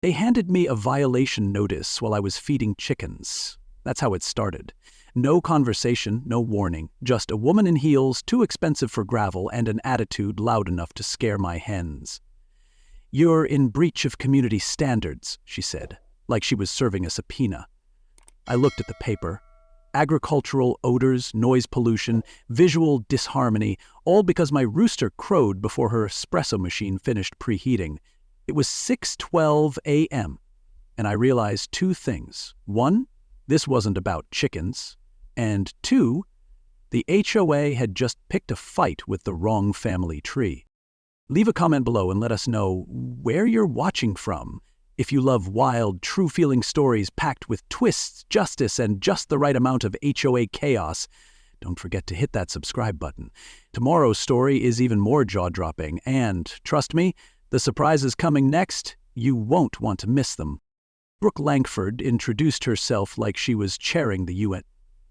They handed me a violation notice while I was feeding chickens. That's how it started. No conversation, no warning, just a woman in heels too expensive for gravel and an attitude loud enough to scare my hens. "You're in breach of community standards," she said, like she was serving a subpoena. I looked at the paper. Agricultural odors, noise pollution, visual disharmony, all because my rooster crowed before her espresso machine finished preheating. It was 6:12 a.m., and I realized two things. One, this wasn't about chickens. And two, the HOA had just picked a fight with the wrong family tree. Leave a comment below and let us know where you're watching from. If you love wild, true-feeling stories packed with twists, justice, and just the right amount of HOA chaos, don't forget to hit that subscribe button. Tomorrow's story is even more jaw-dropping, and, trust me, the surprises coming next, you won't want to miss them. Brooke Langford introduced herself like she was chairing the UN,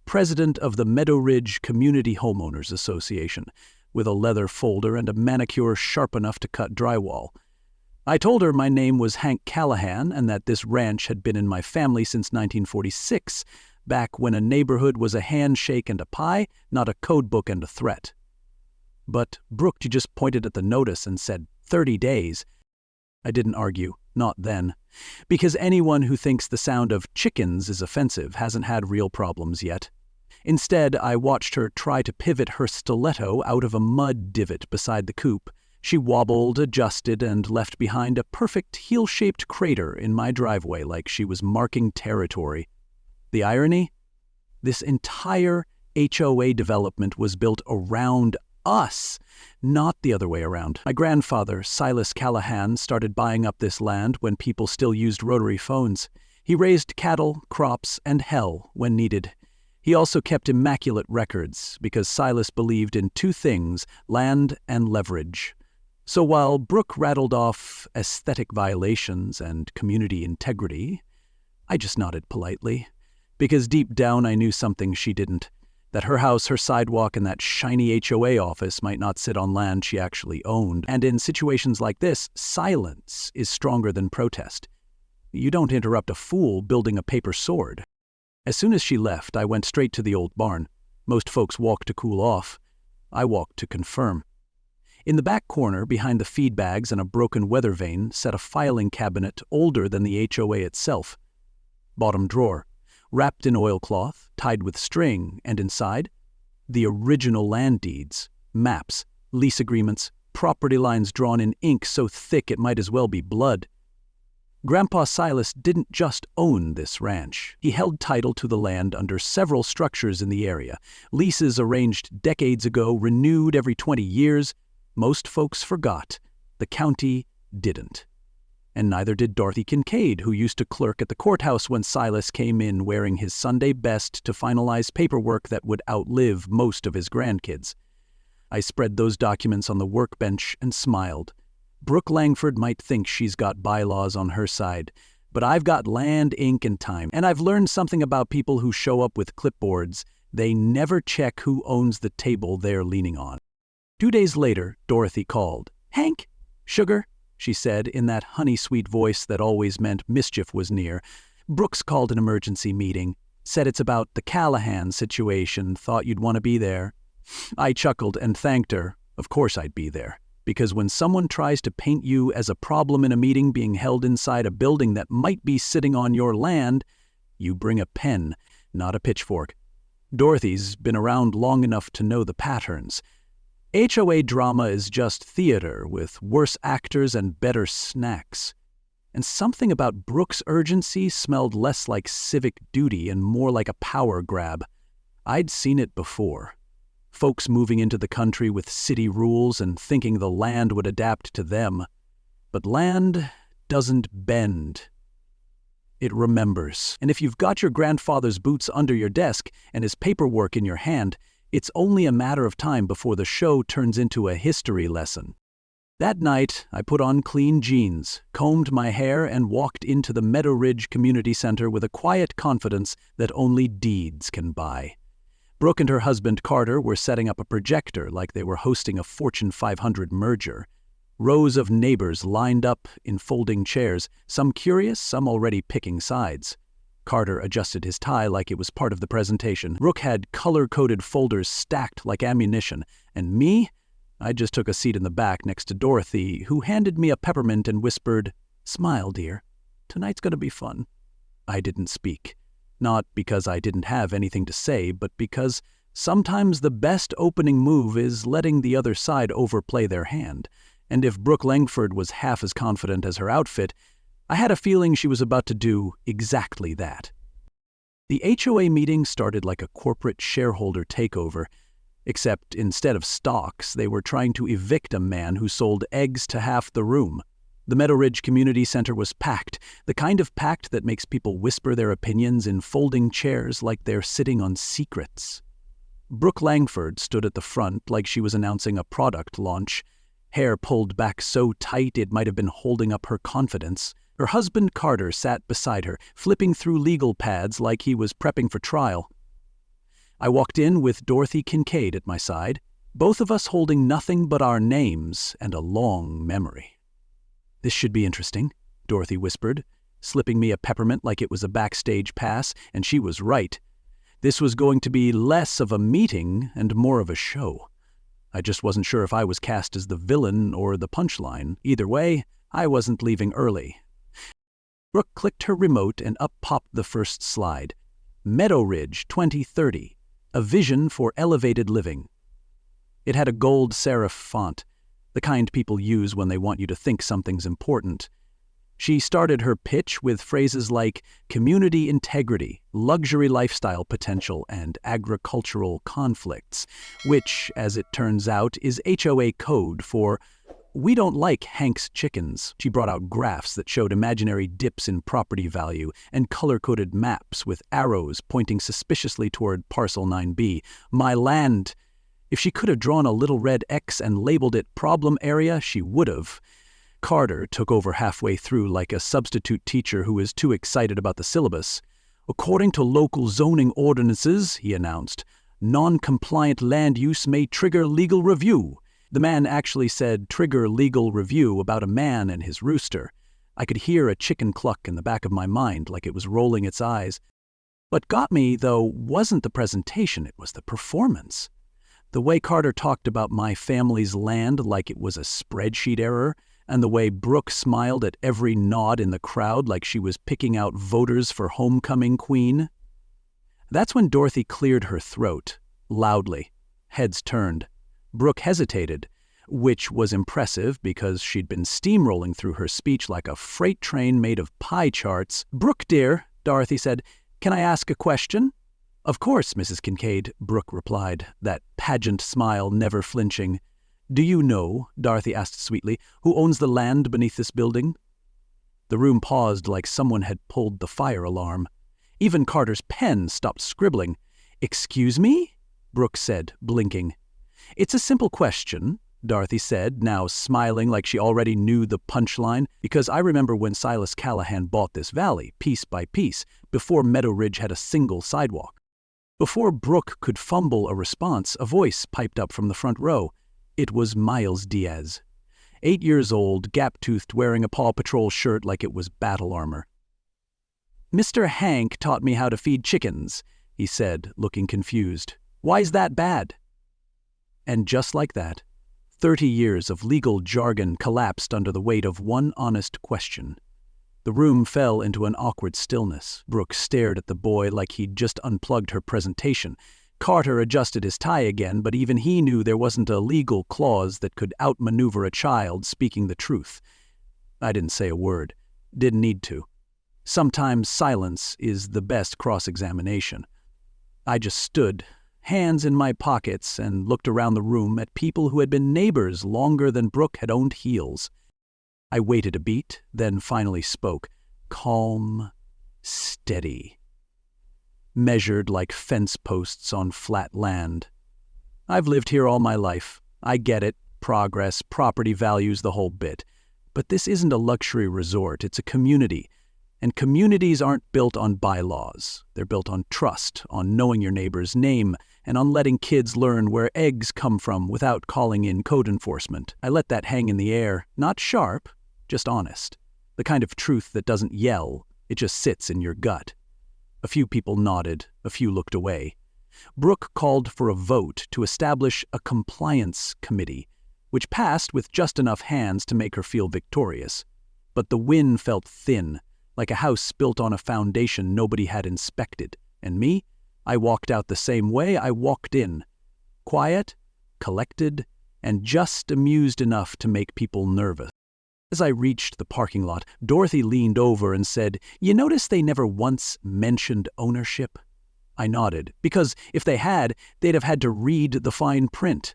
president of the Meadow Ridge Community Homeowners Association, with a leather folder and a manicure sharp enough to cut drywall. I told her my name was Hank Callahan and that this ranch had been in my family since 1946, back when a neighborhood was a handshake and a pie, not a code book and a threat. But Brooke just pointed at the notice and said, 30 days. I didn't argue, not then, because anyone who thinks the sound of chickens is offensive hasn't had real problems yet. Instead, I watched her try to pivot her stiletto out of a mud divot beside the coop. She wobbled, adjusted, and left behind a perfect heel-shaped crater in my driveway like she was marking territory. The irony? This entire HOA development was built around us, not the other way around. My grandfather, Silas Callahan, started buying up this land when people still used rotary phones. He raised cattle, crops, and hell when needed. He also kept immaculate records because Silas believed in two things, land and leverage. So while Brooke rattled off aesthetic violations and community integrity, I just nodded politely, because deep down I knew something she didn't, that her house, her sidewalk, and that shiny HOA office might not sit on land she actually owned. And in situations like this, silence is stronger than protest. You don't interrupt a fool building a paper sword. As soon as she left, I went straight to the old barn. Most folks walk to cool off. I walked to confirm. In the back corner, behind the feed bags and a broken weather vane, sat a filing cabinet older than the HOA itself. Bottom drawer, wrapped in oilcloth, tied with string, and inside, the original land deeds, maps, lease agreements, property lines drawn in ink so thick it might as well be blood. Grandpa Silas didn't just own this ranch. He held title to the land under several structures in the area, leases arranged decades ago, renewed every 20 years. Most folks forgot. The county didn't. And neither did Dorothy Kincaid, who used to clerk at the courthouse when Silas came in wearing his Sunday best to finalize paperwork that would outlive most of his grandkids. I spread those documents on the workbench and smiled. Brooke Langford might think she's got bylaws on her side, but I've got land, ink, and time, and I've learned something about people who show up with clipboards. They never check who owns the table they're leaning on. 2 days later, Dorothy called. "Hank? Sugar?" she said in that honey-sweet voice that always meant mischief was near. "Brooks called an emergency meeting. Said it's about the Callahan situation, thought you'd want to be there." I chuckled and thanked her. Of course I'd be there. Because when someone tries to paint you as a problem in a meeting being held inside a building that might be sitting on your land, you bring a pen, not a pitchfork. Dorothy's been around long enough to know the patterns. HOA drama is just theater with worse actors and better snacks. And something about Brooke's urgency smelled less like civic duty and more like a power grab. I'd seen it before. Folks moving into the country with city rules and thinking the land would adapt to them. But land doesn't bend. It remembers. And if you've got your grandfather's boots under your desk and his paperwork in your hand, it's only a matter of time before the show turns into a history lesson. That night, I put on clean jeans, combed my hair, and walked into the Meadow Ridge Community Center with a quiet confidence that only deeds can buy. Brooke and her husband Carter were setting up a projector like they were hosting a Fortune 500 merger. Rows of neighbors lined up in folding chairs, some curious, some already picking sides. Carter adjusted his tie like it was part of the presentation. Brooke had color-coded folders stacked like ammunition, and me? I just took a seat in the back next to Dorothy, who handed me a peppermint and whispered, "Smile, dear. Tonight's gonna be fun." I didn't speak. Not because I didn't have anything to say, but because sometimes the best opening move is letting the other side overplay their hand. And if Brooke Langford was half as confident as her outfit, I had a feeling she was about to do exactly that. The HOA meeting started like a corporate shareholder takeover, except instead of stocks, they were trying to evict a man who sold eggs to half the room. The Meadow Ridge Community Center was packed, the kind of packed that makes people whisper their opinions in folding chairs like they're sitting on secrets. Brooke Langford stood at the front like she was announcing a product launch, hair pulled back so tight it might have been holding up her confidence. Her husband Carter sat beside her, flipping through legal pads like he was prepping for trial. I walked in with Dorothy Kincaid at my side, both of us holding nothing but our names and a long memory. "This should be interesting," Dorothy whispered, slipping me a peppermint like it was a backstage pass, and she was right. This was going to be less of a meeting and more of a show. I just wasn't sure if I was cast as the villain or the punchline. Either way, I wasn't leaving early. Brooke clicked her remote and up popped the first slide. Meadow Ridge 2030, a vision for elevated living. It had a gold serif font, the kind people use when they want you to think something's important. She started her pitch with phrases like community integrity, luxury lifestyle potential, and agricultural conflicts, which, as it turns out, is HOA code for "we don't like Hank's chickens." She brought out graphs that showed imaginary dips in property value and color-coded maps with arrows pointing suspiciously toward Parcel 9B, my land. If she could have drawn a little red X and labeled it problem area, she would have. Carter took over halfway through like a substitute teacher who is too excited about the syllabus. "According to local zoning ordinances," he announced, "non-compliant land use may trigger legal review." The man actually said trigger legal review about a man and his rooster. I could hear a chicken cluck in the back of my mind like it was rolling its eyes. What got me, though, wasn't the presentation, it was the performance. The way Carter talked about my family's land like it was a spreadsheet error, and the way Brooke smiled at every nod in the crowd like she was picking out voters for homecoming queen. That's when Dorothy cleared her throat, loudly. Heads turned. Brooke hesitated, which was impressive because she'd been steamrolling through her speech like a freight train made of pie charts. "Brooke, dear," Dorothy said, "can I ask a question?" "Of course, Mrs. Kincaid," Brooke replied, that pageant smile never flinching. "Do you know," Dorothy asked sweetly, "who owns the land beneath this building?" The room paused like someone had pulled the fire alarm. Even Carter's pen stopped scribbling. "Excuse me?" Brooke said, blinking. "It's a simple question," Dorothy said, now smiling like she already knew the punchline, "because I remember when Silas Callahan bought this valley, piece by piece, before Meadow Ridge had a single sidewalk." Before Brooke could fumble a response, a voice piped up from the front row. It was Miles Diaz. 8 years old, gap-toothed, wearing a Paw Patrol shirt like it was battle armor. "Mr. Hank taught me how to feed chickens," he said, looking confused. "Why's that bad?" And just like that, 30 years of legal jargon collapsed under the weight of one honest question. The room fell into an awkward stillness. Brooke stared at the boy like he'd just unplugged her presentation. Carter adjusted his tie again, but even he knew there wasn't a legal clause that could outmaneuver a child speaking the truth. I didn't say a word. Didn't need to. Sometimes silence is the best cross-examination. I just stood, hands in my pockets, and looked around the room at people who had been neighbors longer than Brooke had owned heels. I waited a beat, then finally spoke, calm, steady, measured like fence posts on flat land. "I've lived here all my life. I get it, progress, property values, the whole bit. But this isn't a luxury resort, it's a community. And communities aren't built on bylaws. They're built on trust, on knowing your neighbor's name, and on letting kids learn where eggs come from without calling in code enforcement. I let that hang in the air, not sharp, just honest. The kind of truth that doesn't yell, it just sits in your gut. A few people nodded, a few looked away. Brooke called for a vote to establish a compliance committee, which passed with just enough hands to make her feel victorious. But the win felt thin, like a house built on a foundation nobody had inspected. And me? I walked out the same way I walked in. Quiet, collected, and just amused enough to make people nervous. As I reached the parking lot, Dorothy leaned over and said, "You notice they never once mentioned ownership?" I nodded, because if they had, they'd have had to read the fine print.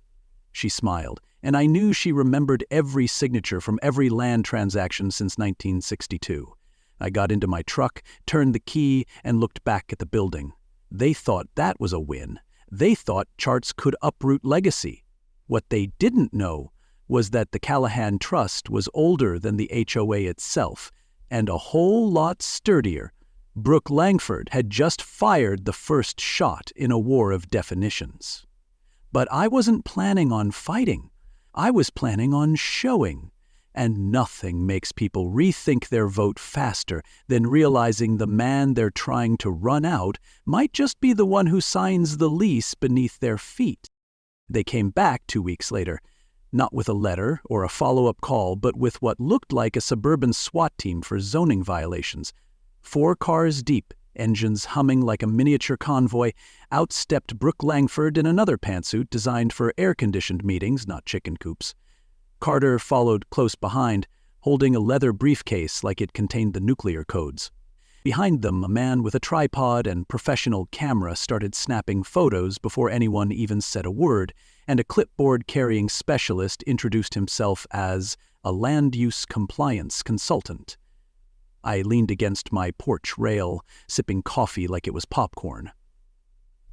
She smiled, and I knew she remembered every signature from every land transaction since 1962. I got into my truck, turned the key, and looked back at the building. They thought that was a win. They thought charts could uproot legacy. What they didn't know was that the Callahan Trust was older than the HOA itself, and a whole lot sturdier. Brooke Langford had just fired the first shot in a war of definitions. But I wasn't planning on fighting. I was planning on showing. And nothing makes people rethink their vote faster than realizing the man they're trying to run out might just be the one who signs the lease beneath their feet. They came back 2 weeks later, not with a letter or a follow-up call, but with what looked like a suburban SWAT team for zoning violations. 4 cars deep, engines humming like a miniature convoy, out stepped Brooke Langford in another pantsuit designed for air-conditioned meetings, not chicken coops. Carter followed close behind, holding a leather briefcase like it contained the nuclear codes. Behind them, a man with a tripod and professional camera started snapping photos before anyone even said a word, and a clipboard-carrying specialist introduced himself as a land-use compliance consultant. I leaned against my porch rail, sipping coffee like it was popcorn.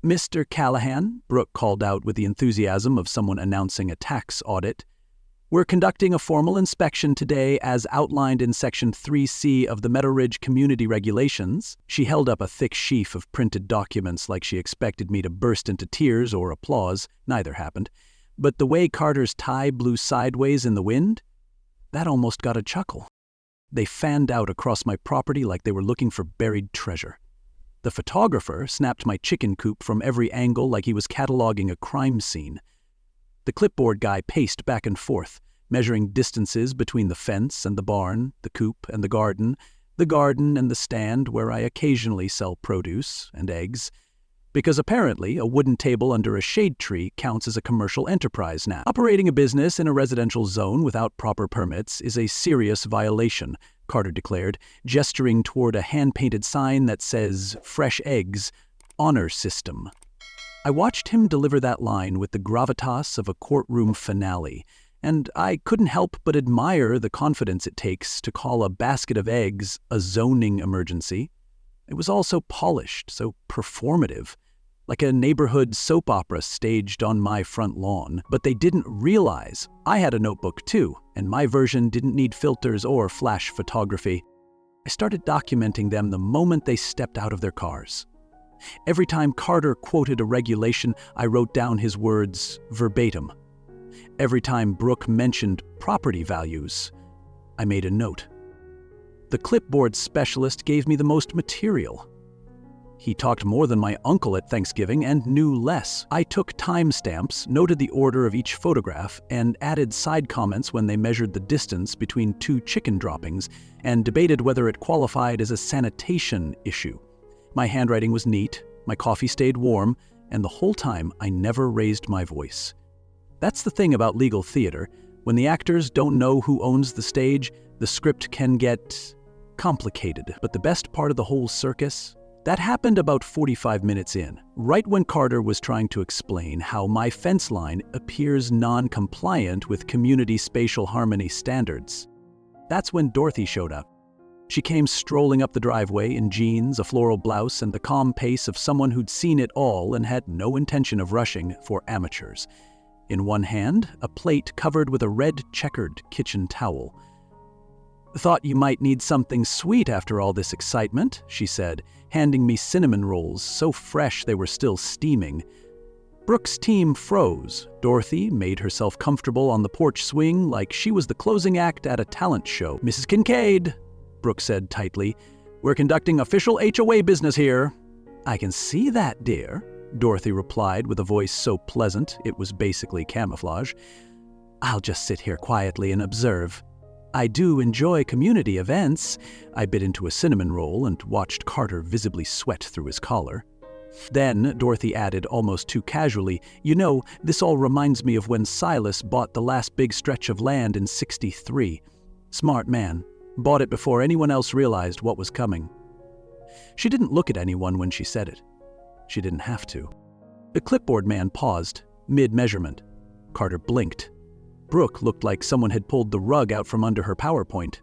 "Mr. Callahan," Brooke called out with the enthusiasm of someone announcing a tax audit, "we're conducting a formal inspection today as outlined in Section 3C of the Meadow Ridge Community Regulations." She held up a thick sheaf of printed documents like she expected me to burst into tears or applause. Neither happened. But the way Carter's tie blew sideways in the wind, that almost got a chuckle. They fanned out across my property like they were looking for buried treasure. The photographer snapped my chicken coop from every angle like he was cataloging a crime scene. The clipboard guy paced back and forth, measuring distances between the fence and the barn, the coop and the garden and the stand where I occasionally sell produce and eggs, because apparently a wooden table under a shade tree counts as a commercial enterprise now. Operating a business in a residential zone without proper permits is a serious violation, Carter declared, gesturing toward a hand-painted sign that says, "Fresh Eggs, Honor System." I watched him deliver that line with the gravitas of a courtroom finale, and I couldn't help but admire the confidence it takes to call a basket of eggs a zoning emergency. It was all so polished, so performative, like a neighborhood soap opera staged on my front lawn. But they didn't realize I had a notebook too, and my version didn't need filters or flash photography. I started documenting them the moment they stepped out of their cars. Every time Carter quoted a regulation, I wrote down his words verbatim. Every time Brooke mentioned property values, I made a note. The clipboard specialist gave me the most material. He talked more than my uncle at Thanksgiving and knew less. I took timestamps, noted the order of each photograph, and added side comments when they measured the distance between 2 chicken droppings and debated whether it qualified as a sanitation issue. My handwriting was neat, my coffee stayed warm, and the whole time I never raised my voice. That's the thing about legal theater. When the actors don't know who owns the stage, the script can get complicated. But the best part of the whole circus? That happened about 45 minutes in, right when Carter was trying to explain how my fence line appears non-compliant with community spatial harmony standards. That's when Dorothy showed up. She came strolling up the driveway in jeans, a floral blouse, and the calm pace of someone who'd seen it all and had no intention of rushing for amateurs. In one hand, a plate covered with a red checkered kitchen towel. "Thought you might need something sweet after all this excitement," she said, handing me cinnamon rolls so fresh they were still steaming. Brooke's team froze. Dorothy made herself comfortable on the porch swing like she was the closing act at a talent show. "Mrs. Kincaid," Brooke said tightly, "we're conducting official HOA business here." "I can see that, dear," Dorothy replied with a voice so pleasant it was basically camouflage. "I'll just sit here quietly and observe. I do enjoy community events." I bit into a cinnamon roll and watched Carter visibly sweat through his collar. Then Dorothy added almost too casually, "You know, this all reminds me of when Silas bought the last big stretch of land in '63. Smart man. Bought it before anyone else realized what was coming." She didn't look at anyone when she said it. She didn't have to. The clipboard man paused, mid-measurement. Carter blinked. Brooke looked like someone had pulled the rug out from under her PowerPoint.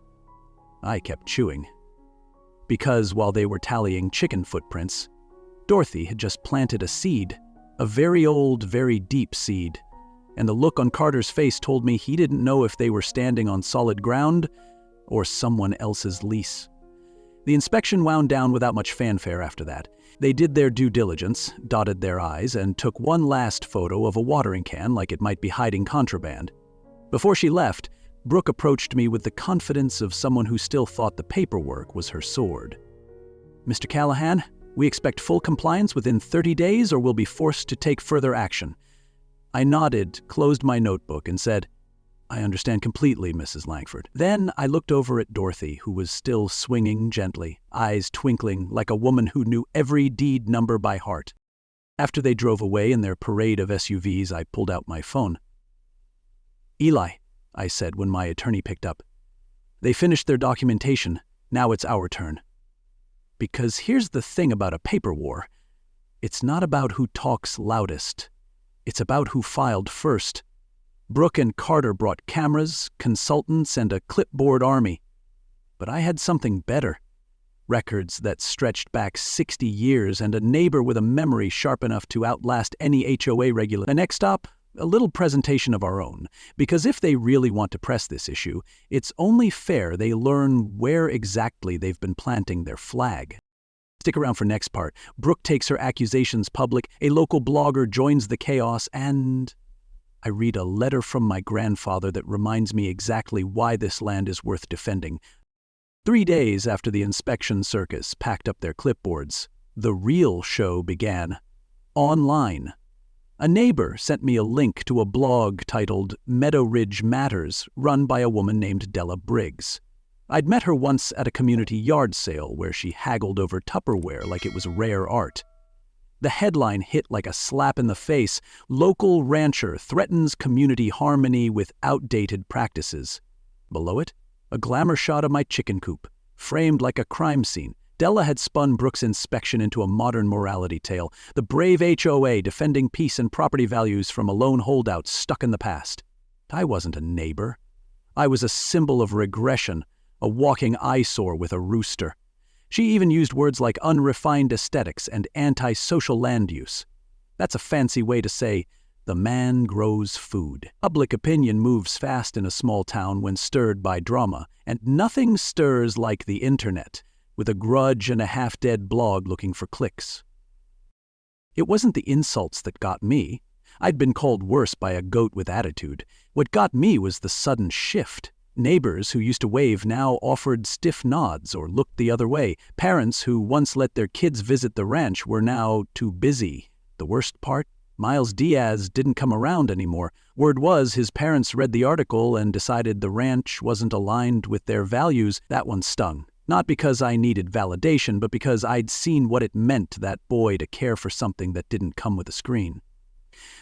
I kept chewing. Because while they were tallying chicken footprints, Dorothy had just planted a seed, a very old, very deep seed, and the look on Carter's face told me he didn't know if they were standing on solid ground or someone else's lease. The inspection wound down without much fanfare after that. They did their due diligence, dotted their I's, and took one last photo of a watering can like it might be hiding contraband. Before she left, Brooke approached me with the confidence of someone who still thought the paperwork was her sword. "Mr. Callahan, we expect full compliance within 30 days or we'll be forced to take further action." I nodded, closed my notebook, and said, "I understand completely, Mrs. Langford." Then I looked over at Dorothy, who was still swinging gently, eyes twinkling like a woman who knew every deed number by heart. After they drove away in their parade of SUVs, I pulled out my phone. "Eli," I said when my attorney picked up. "They finished their documentation. Now it's our turn." Because here's the thing about a paper war. It's not about who talks loudest. It's about who filed first. Brooke and Carter brought cameras, consultants, and a clipboard army. But I had something better. Records that stretched back 60 years and a neighbor with a memory sharp enough to outlast any HOA regulator. The next stop? A little presentation of our own, because if they really want to press this issue, it's only fair they learn where exactly they've been planting their flag. Stick around for next part. Brooke takes her accusations public, a local blogger joins the chaos, and I read a letter from my grandfather that reminds me exactly why this land is worth defending. 3 days after the inspection circus packed up their clipboards, the real show began. Online. A neighbor sent me a link to a blog titled Meadow Ridge Matters, run by a woman named Della Briggs. I'd met her once at a community yard sale where she haggled over Tupperware like it was rare art. The headline hit like a slap in the face: "Local rancher threatens community harmony with outdated practices." Below it, a glamour shot of my chicken coop, framed like a crime scene. Della had spun Brooke's inspection into a modern morality tale, the brave HOA defending peace and property values from a lone holdout stuck in the past. I wasn't a neighbor. I was a symbol of regression, a walking eyesore with a rooster. She even used words like unrefined aesthetics and anti-social land use. That's a fancy way to say, the man grows food. Public opinion moves fast in a small town when stirred by drama, and nothing stirs like the internet, with a grudge and a half-dead blog looking for clicks. It wasn't the insults that got me. I'd been called worse by a goat with attitude. What got me was the sudden shift. Neighbors who used to wave now offered stiff nods or looked the other way. Parents who once let their kids visit the ranch were now too busy. The worst part? Miles Diaz didn't come around anymore. Word was his parents read the article and decided the ranch wasn't aligned with their values. That one stung. Not because I needed validation, but because I'd seen what it meant to that boy to care for something that didn't come with a screen.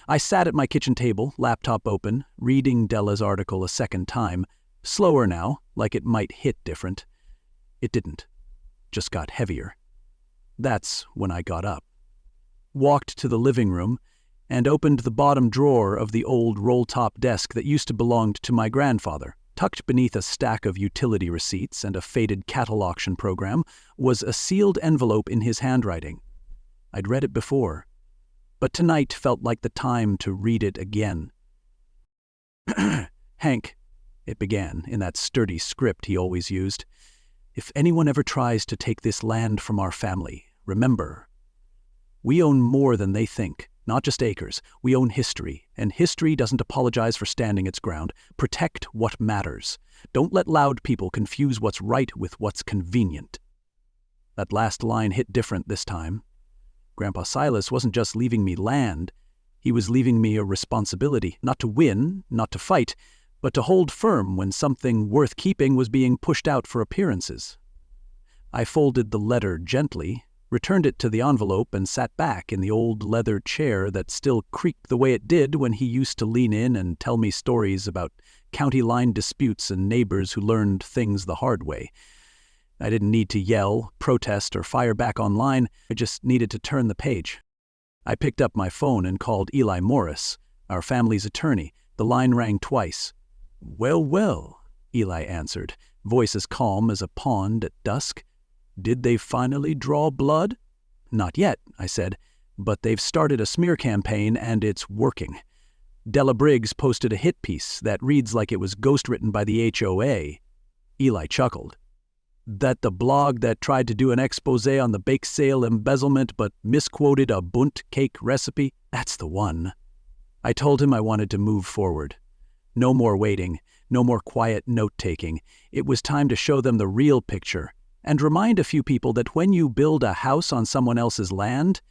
I sat at my kitchen table, laptop open, reading Della's article a second time. Slower now, like it might hit different. It didn't. Just got heavier. That's when I got up. Walked to the living room and opened the bottom drawer of the old roll-top desk that used to belong to my grandfather. Tucked beneath a stack of utility receipts and a faded cattle auction program was a sealed envelope in his handwriting. I'd read it before, but tonight felt like the time to read it again. "Hank," it began in that sturdy script he always used, "if anyone ever tries to take this land from our family, remember, we own more than they think. not just acres. We own history, and history doesn't apologize for standing its ground. Protect what matters. Don't let loud people confuse what's right with what's convenient. That last line hit different this time. Grandpa Silas wasn't just leaving me land. He was leaving me a responsibility, not to win, not to fight, but to hold firm when something worth keeping was being pushed out for appearances. I folded the letter gently, returned it to the envelope, and sat back in the old leather chair that still creaked the way it did when he used to lean in and tell me stories about county line disputes and neighbors who learned things the hard way. I didn't need to yell, protest, or fire back online. I just needed to turn the page. I picked up my phone and called Eli Morris, our family's attorney. The line rang twice. "Well, well," Eli answered, voice as calm as a pond at dusk. "Did they finally draw blood?" "Not yet," I said, "but they've started a smear campaign and it's working." Della Briggs posted a hit piece that reads like it was ghostwritten by the HOA. Eli chuckled. "That the blog that tried to do an expose on the bake sale embezzlement but misquoted a bunt cake recipe? That's the one." I told him I wanted to move forward. No more waiting, no more quiet note-taking. It was time to show them the real picture and remind a few people that when you build a house on someone else's land,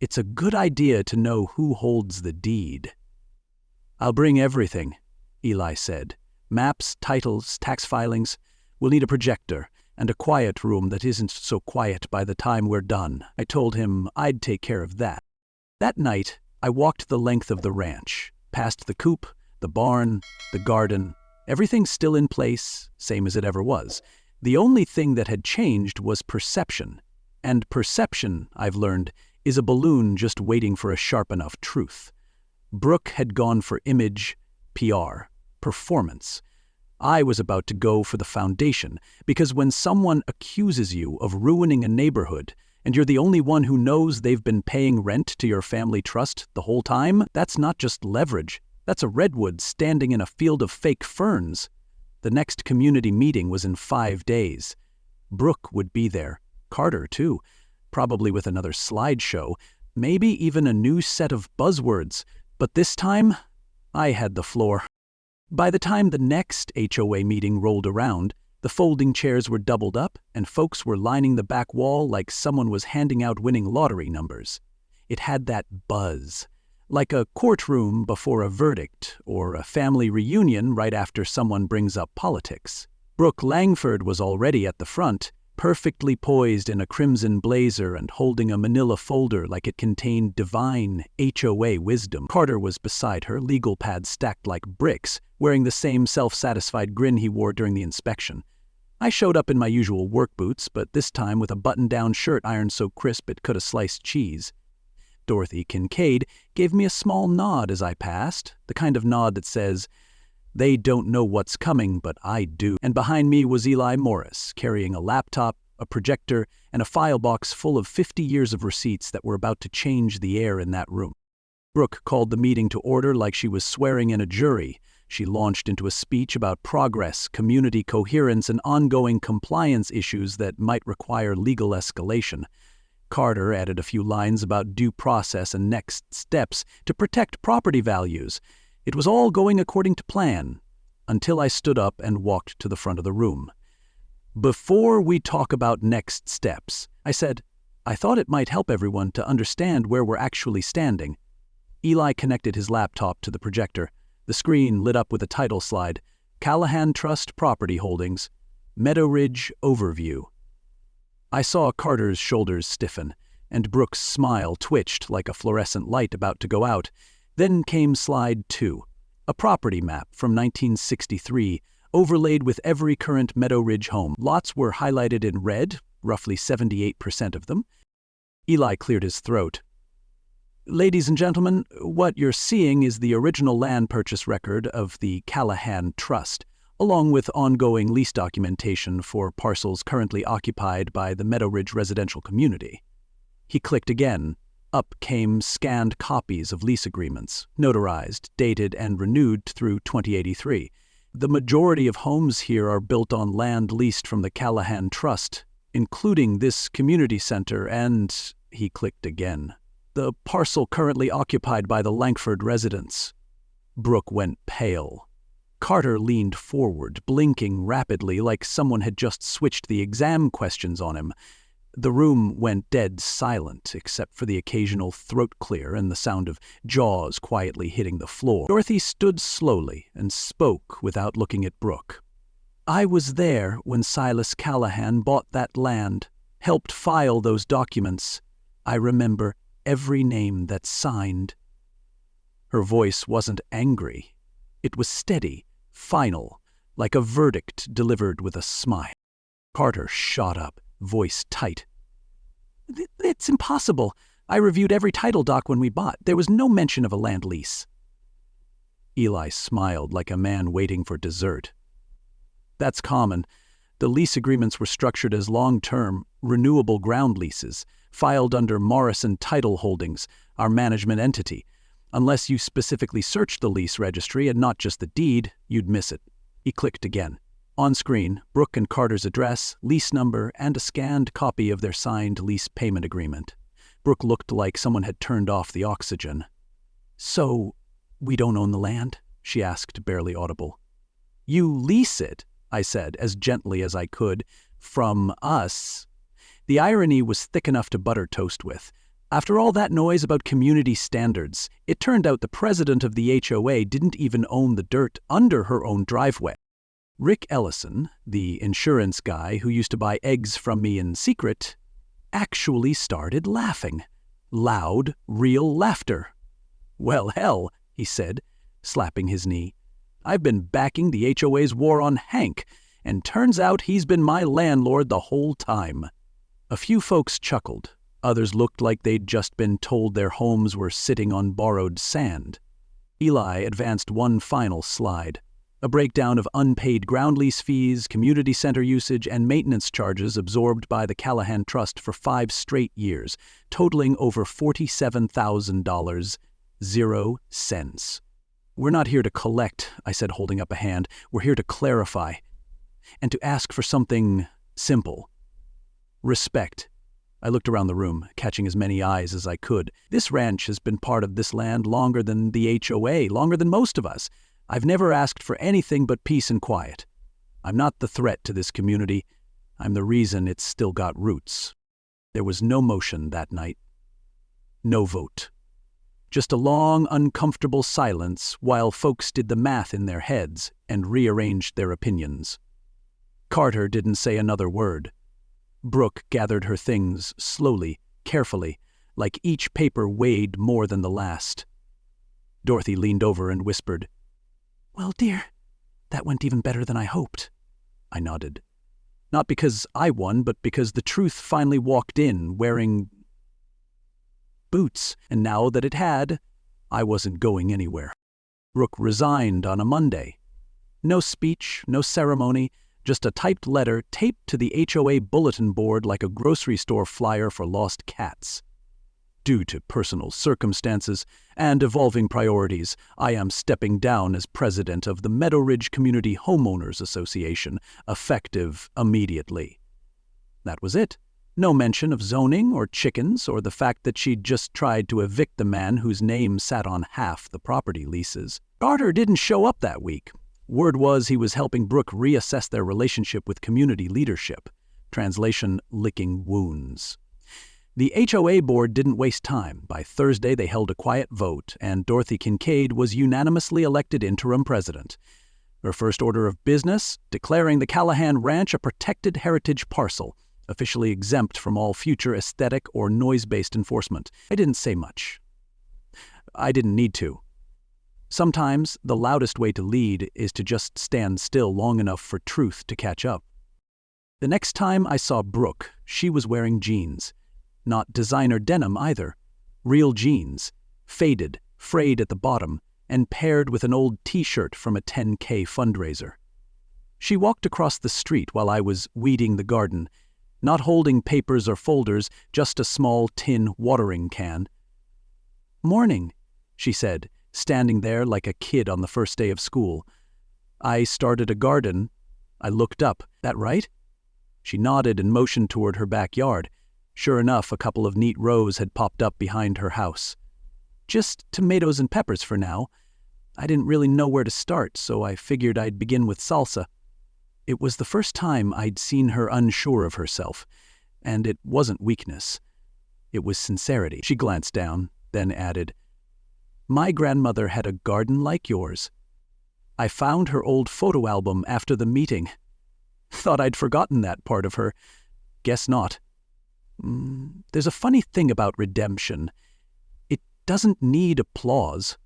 it's a good idea to know who holds the deed. "I'll bring everything," Eli said. "Maps, titles, tax filings. We'll need a projector and a quiet room that isn't so quiet by the time we're done." I told him I'd take care of that. That night, I walked the length of the ranch, past the coop, the barn, the garden. Everything still in place, same as it ever was. The only thing that had changed was perception. And perception, I've learned, is a balloon just waiting for a sharp enough truth. Brooke had gone for image, PR, performance. I was about to go for the foundation, because when someone accuses you of ruining a neighborhood, and you're the only one who knows they've been paying rent to your family trust the whole time, that's not just leverage. That's a redwood standing in a field of fake ferns. The next community meeting was in 5 days. Brooke would be there. Carter, too. Probably with another slideshow. Maybe even a new set of buzzwords. But this time, I had the floor. By the time the next HOA meeting rolled around, the folding chairs were doubled up, and folks were lining the back wall like someone was handing out winning lottery numbers. It had that buzz. Like a courtroom before a verdict, or a family reunion right after someone brings up politics. Brooke Langford was already at the front, perfectly poised in a crimson blazer and holding a manila folder like it contained divine HOA wisdom. Carter was beside her, legal pads stacked like bricks, wearing the same self-satisfied grin he wore during the inspection. I showed up in my usual work boots, but this time with a button-down shirt ironed so crisp it could have sliced cheese. Dorothy Kincaid gave me a small nod as I passed, the kind of nod that says, "They don't know what's coming, but I do." And behind me was Eli Morris, carrying a laptop, a projector, and a file box full of 50 years of receipts that were about to change the air in that room. Brooke called the meeting to order like she was swearing in a jury. She launched into a speech about progress, community coherence, and ongoing compliance issues that might require legal escalation. Carter added a few lines about due process and next steps to protect property values. It was all going according to plan, until I stood up and walked to the front of the room. "Before we talk about next steps," I said, "I thought it might help everyone to understand where we're actually standing." Eli connected his laptop to the projector. The screen lit up with a title slide, "Callahan Trust Property Holdings, Meadow Ridge Overview." I saw Carter's shoulders stiffen, and Brooke's smile twitched like a fluorescent light about to go out. Then came slide 2, a property map from 1963, overlaid with every current Meadow Ridge home. Lots were highlighted in red, roughly 78% of them. Eli cleared his throat. "Ladies and gentlemen, what you're seeing is the original land purchase record of the Callahan Trust, along with ongoing lease documentation for parcels currently occupied by the Meadow Ridge residential community." He clicked again. Up came scanned copies of lease agreements, notarized, dated, and renewed through 2083. The majority of homes here are built on land leased from the Callahan Trust, including this community center and... He clicked again. the parcel currently occupied by the Langford residents. Brooke went pale. Carter leaned forward, blinking rapidly like someone had just switched the exam questions on him. The room went dead silent, except for the occasional throat clear and the sound of jaws quietly hitting the floor. Dorothy stood slowly and spoke without looking at Brooke. "I was there when Silas Callahan bought that land, helped file those documents. I remember every name that's signed." Her voice wasn't angry. It was steady, final, like a verdict delivered with a smile. Carter shot up, voice tight. "It's impossible. I reviewed every title doc when we bought. There was no mention of a land lease." Eli smiled like a man waiting for dessert. "That's common. The lease agreements were structured as long-term, renewable ground leases, filed under Morrison Title Holdings, our management entity. Unless you specifically searched the lease registry and not just the deed, you'd miss it." He clicked again. On screen, Brooke and Carter's address, lease number, and a scanned copy of their signed lease payment agreement. Brooke looked like someone had turned off the oxygen. "So, we don't own the land?" she asked, barely audible. "You lease it," I said, as gently as I could, "from us." The irony was thick enough to butter toast with. After all that noise about community standards, it turned out the president of the HOA didn't even own the dirt under her own driveway. Rick Ellison, the insurance guy who used to buy eggs from me in secret, actually started laughing. Loud, real laughter. "Well, hell," he said, slapping his knee. "I've been backing the HOA's war on Hank, and turns out he's been my landlord the whole time." A few folks chuckled. Others looked like they'd just been told their homes were sitting on borrowed sand. Eli advanced one final slide. A breakdown of unpaid ground lease fees, community center usage, and maintenance charges absorbed by the Callahan Trust for 5 straight years, totaling over $47,000, 0 cents. "We're not here to collect," I said, holding up a hand. "We're here to clarify. And to ask for something simple. Respect." I looked around the room, catching as many eyes as I could. This ranch has been part of this land longer than the HOA, longer than most of us. I've never asked for anything but peace and quiet. I'm not the threat to this community. I'm the reason it's still got roots. There was no motion that night. No vote. Just a long, uncomfortable silence while folks did the math in their heads and rearranged their opinions. Carter didn't say another word. Brooke gathered her things slowly, carefully, like each paper weighed more than the last. Dorothy leaned over and whispered, "Well, dear, that went even better than I hoped." I nodded. Not because I won, but because the truth finally walked in, wearing boots, and now that it had, I wasn't going anywhere. Brooke resigned on a Monday. No speech, no ceremony, just a typed letter taped to the HOA bulletin board like a grocery store flyer for lost cats. "Due to personal circumstances and evolving priorities, I am stepping down as president of the Meadow Ridge Community Homeowners Association, effective immediately." That was it. No mention of zoning or chickens or the fact that she'd just tried to evict the man whose name sat on half the property leases. Carter didn't show up that week. Word was he was helping Brooke reassess their relationship with community leadership. Translation, licking wounds. The HOA board didn't waste time. By Thursday, they held a quiet vote, and Dorothy Kincaid was unanimously elected interim president. Her first order of business, declaring the Callahan Ranch a protected heritage parcel, officially exempt from all future aesthetic or noise-based enforcement. I didn't say much. I didn't need to. Sometimes the loudest way to lead is to just stand still long enough for truth to catch up. The next time I saw Brooke, she was wearing jeans. Not designer denim either. Real jeans, faded, frayed at the bottom, and paired with an old t-shirt from a 10K fundraiser. She walked across the street while I was weeding the garden, not holding papers or folders, just a small tin watering can. "Morning," she said, standing there like a kid on the first day of school. "I started a garden." I looked up. "That right?" She nodded and motioned toward her backyard. Sure enough, a couple of neat rows had popped up behind her house. Just tomatoes and peppers for now. I didn't really know where to start, so I figured I'd begin with salsa. It was the first time I'd seen her unsure of herself, and it wasn't weakness. It was sincerity. She glanced down, then added, "My grandmother had a garden like yours. I found her old photo album after the meeting. Thought I'd forgotten that part of her. Guess not. There's a funny thing about redemption. It doesn't need applause.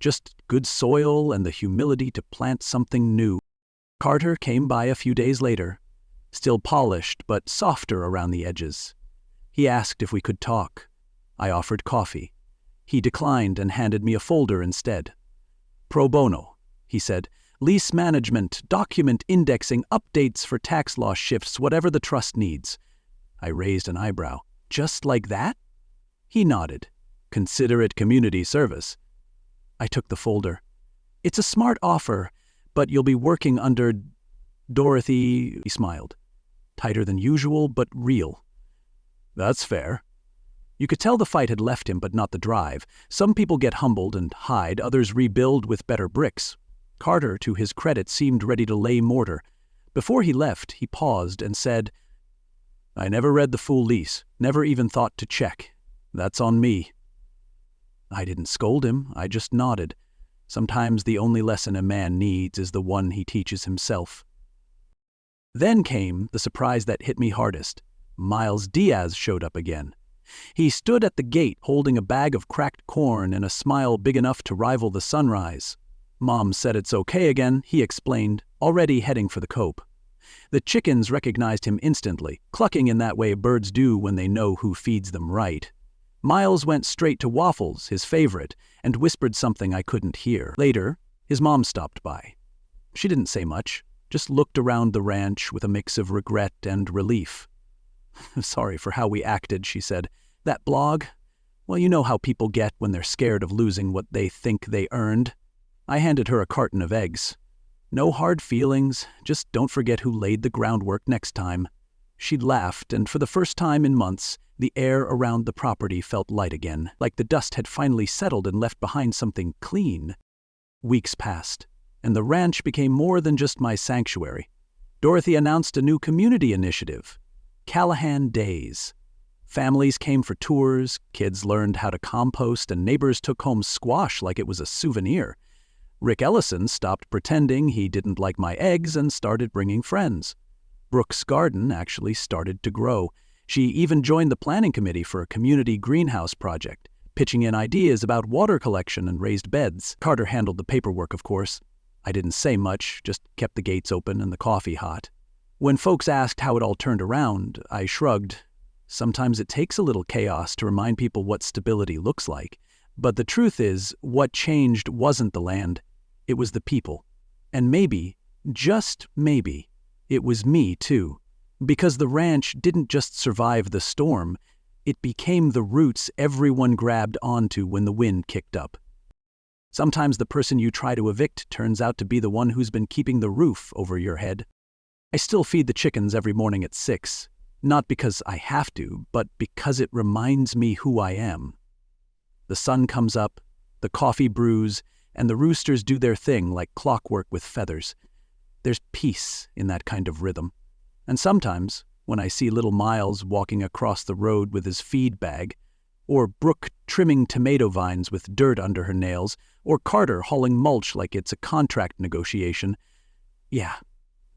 Just good soil and the humility to plant something new." Carter came by a few days later, still polished but softer around the edges. He asked if we could talk. I offered coffee. He declined and handed me a folder instead. "Pro bono," he said. "Lease management, document indexing, updates for tax law shifts, whatever the trust needs." I raised an eyebrow. "Just like that?" He nodded. "Consider it community service." I took the folder. "It's a smart offer, but you'll be working under Dorothy," he smiled. Tighter than usual, but real. "That's fair." You could tell the fight had left him, but not the drive. Some people get humbled and hide, others rebuild with better bricks. Carter, to his credit, seemed ready to lay mortar. Before he left, he paused and said, "I never read the full lease, never even thought to check. That's on me." I didn't scold him, I just nodded. Sometimes the only lesson a man needs is the one he teaches himself. Then came the surprise that hit me hardest. Miles Diaz showed up again. He stood at the gate holding a bag of cracked corn and a smile big enough to rival the sunrise. "Mom said it's okay again," he explained, already heading for the coop. The chickens recognized him instantly, clucking in that way birds do when they know who feeds them right. Miles went straight to waffles, his favorite, and whispered something I couldn't hear. Later, his mom stopped by. She didn't say much, just looked around the ranch with a mix of regret and relief. "Sorry for how we acted," she said. "That blog? Well, you know how people get when they're scared of losing what they think they earned." I handed her a carton of eggs. "No hard feelings, just don't forget who laid the groundwork next time." She laughed, and for the first time in months, the air around the property felt light again, like the dust had finally settled and left behind something clean. Weeks passed, and the ranch became more than just my sanctuary. Dorothy announced a new community initiative, Callahan Days. Families came for tours, kids learned how to compost, and neighbors took home squash like it was a souvenir. Rick Ellison stopped pretending he didn't like my eggs and started bringing friends. Brooke's garden actually started to grow. She even joined the planning committee for a community greenhouse project, pitching in ideas about water collection and raised beds. Carter handled the paperwork, of course. I didn't say much, just kept the gates open and the coffee hot. When folks asked how it all turned around, I shrugged. Sometimes it takes a little chaos to remind people what stability looks like. But the truth is, what changed wasn't the land, it was the people. And maybe, just maybe, it was me too. Because the ranch didn't just survive the storm, it became the roots everyone grabbed onto when the wind kicked up. Sometimes the person you try to evict turns out to be the one who's been keeping the roof over your head. I still feed the chickens every morning at 6, not because I have to, but because it reminds me who I am. The sun comes up, the coffee brews, and the roosters do their thing like clockwork with feathers. There's peace in that kind of rhythm. And sometimes, when I see little Miles walking across the road with his feed bag, or Brooke trimming tomato vines with dirt under her nails, or Carter hauling mulch like it's a contract negotiation, yeah,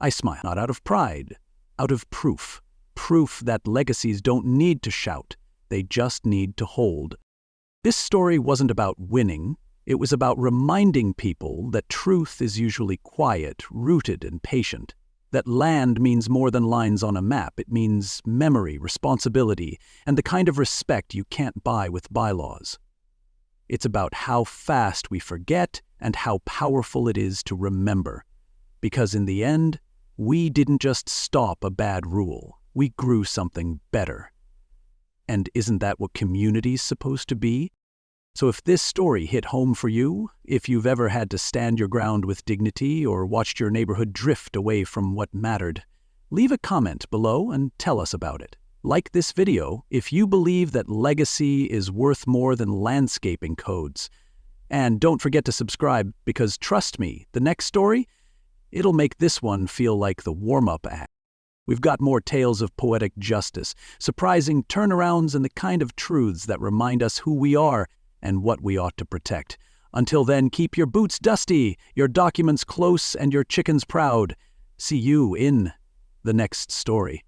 I smile. Not out of pride, out of proof. Proof that legacies don't need to shout, they just need to hold. This story wasn't about winning, it was about reminding people that truth is usually quiet, rooted, and patient. That land means more than lines on a map. It means memory, responsibility, and the kind of respect you can't buy with bylaws. It's about how fast we forget and how powerful it is to remember. Because in the end, we didn't just stop a bad rule, we grew something better. And isn't that what community's supposed to be? So if this story hit home for you, if you've ever had to stand your ground with dignity or watched your neighborhood drift away from what mattered, leave a comment below and tell us about it. Like this video if you believe that legacy is worth more than landscaping codes. And don't forget to subscribe because trust me, the next story, it'll make this one feel like the warm-up act. We've got more tales of poetic justice, surprising turnarounds, and the kind of truths that remind us who we are and what we ought to protect. Until then, keep your boots dusty, your documents close, and your chickens proud. See you in the next story.